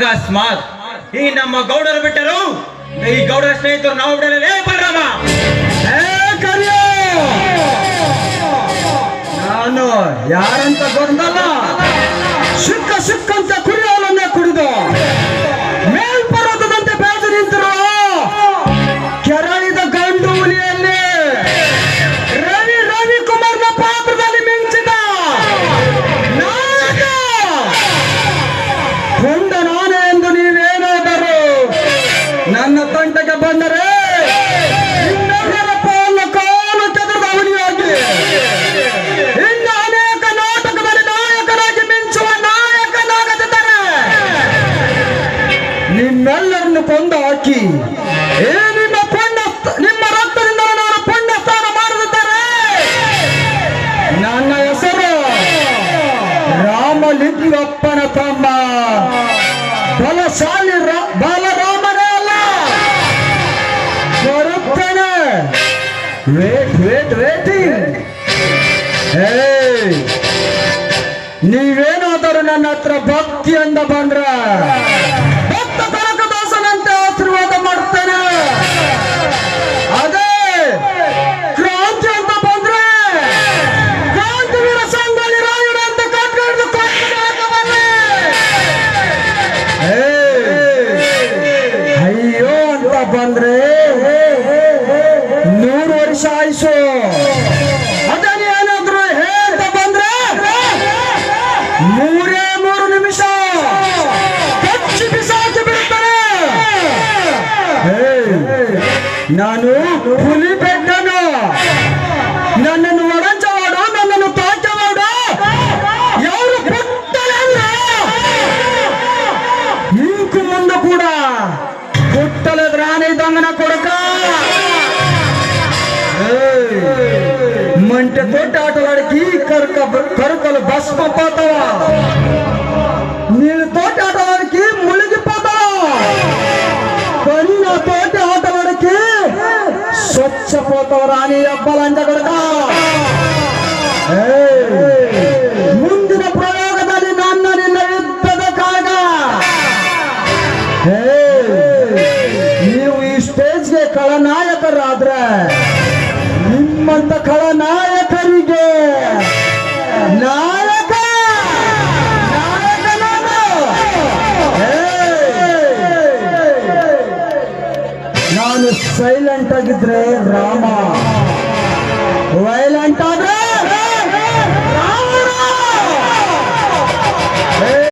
ಅಕಸ್ಮಾತ್ ಈ ನಮ್ಮ ಗೌಡರು ಬಿಟ್ಟರು, ಈ ಗೌಡರ ಸ್ನೇಹಿತರು ನಾವು ಬಿಡಲೇ ಬಲರಾಮ. ನಾನು ಯಾರಂತ ಗೊತ್ತಲ್ಲ, ಸಿಕ್ಕ ಸಿಕ್ಕಂತ ಕುಡಿಯೋಲನ್ನೇ ಕುಡಿದು ಮೇಲ್ಪರ್ವತದಂತೆ ಬೇಜ ನಿಂತಿರುವ ಕೆರಳಿದ ಗಂಡು ಹುಲಿಯಲ್ಲಿ ರವಿಕುಮಾರ್ನ ಪಾತ್ರದಲ್ಲಿ ಮಿಂಚಿದ ನಾಯಕ ಕೊಂಡ ನಾನೇ ಎಂದು ನೀವೇನಾದರೂ ನನ್ನ ತಂಟೆಗೆ ಬಂದರೆ ನಿಮ್ಮೆಲ್ಲರ ಪಾಲು ಕಾಲು ತೆಗೆದ ಹುಲಿಯಾಗಿ ಇನ್ನು ಅನೇಕ ನಾಟಕದಲ್ಲಿ ನಾಯಕನಾಗಿ ಮಿಂಚುವ ನಾಯಕನಾಗದಿದ್ದರೆ ನಿಮ್ಮೆಲ್ಲರನ್ನು ಕೊಂದು ಹಾಕಿ ನಿಮ್ಮ ರಕ್ತದಿಂದ ನಾನು ಪುಣ್ಯ ಸ್ನಾನ ಮಾಡದಿದ್ದರೆ ನನ್ನ ಹೆಸರು ರಾಮಲಿಂಗಪ್ಪನ ತಮ್ಮ ಬಲಶಾಲಿ ಬಾಲರಾಮನೇ ಅಲ್ಲ. ಬರುತ್ತೇನೆ, ವೇಟಿಂಗ್. ನೀವೇನಾದರೂ ನನ್ನ ಹತ್ರ ಭಕ್ತಿಯಿಂದ ಬಂದ್ರ ಭಕ್ತ ಕನಕದಾಸನಂತೆ ಆಶೀರ್ವಾದ ಮಾಡ್ತೇನೆ. ಅದೇ ಕ್ರಾಂತಿ ಅಂತ ಬಂದ್ರೆ ಕ್ರಾಂತಿವೀರ ಸಂಗೊಳ್ಳಿ ರಾಯುಡು ಅಂತ ಕಟ್ಕೊಂಡು ಅಯ್ಯೋ ಅಂತ ಬಂದ್ರೆ 100 ವರ್ಷ ಆಯ್ಸು. ಅದನ್ನ ಏನಾದ್ರು ಹೇಳ್ತಾ ಬಂದ್ರೆ 3 ನಿಮಿಷ ಕಚ್ಚಿ ಬಿಸಾಕಿ ಬಿಡ್ತಾರೆ. ನಾನು ಹುಲಿ ಬೆಟ್ಟನು, ನನ್ನನ್ನು ಒಡಂಚ ಮಾಡು, ನನ್ನನ್ನು ತಾಟ ಮಾಡು. ಯಾರು ಕೊಟ್ಟಲೆ ಇಂಕು ಮುಂದೆ ಕೂಡ ಕೊಟ್ಟಲೆದ್ರ ಆನೆ ಇದ್ದಂಗನ ಕೊಡಕ ಮಂಟೆ ತೋಟ ಆಟಲಾಡಕಿ ಕರ್ಕಲು ಭಸ್ಮ ಪಾತವ, ನೀನು ತೋಟ ಆಟಲಾಡಕಿ ಮುಳುಗಿ ಪಾತವ, ಕಣ್ಣ ತೋಟ ಆಟಲಾಡಕಿ ಸ್ವಚ್ಛ ಪೋತವ ರಾಣಿ ಹಬ್ಬಲಂಜ ಕೊಡಕ. ಮುಂದಿನ ಪ್ರಯೋಗದಲ್ಲಿ ನನ್ನ ನಿನ್ನ ಯುದ್ಧದ ಕಾಗ. ನೀವು ಈ ಸ್ಟೇಜ್ಗೆ ಖಳನಾಯಕರಾದ್ರೆ ನಿಮ್ಮಂತ ಖಳನಾಯಕರಿಗೆ ನಾಯಕ ನಾನು ಸೈಲೆಂಟ್ ಆಗಿದ್ರೆ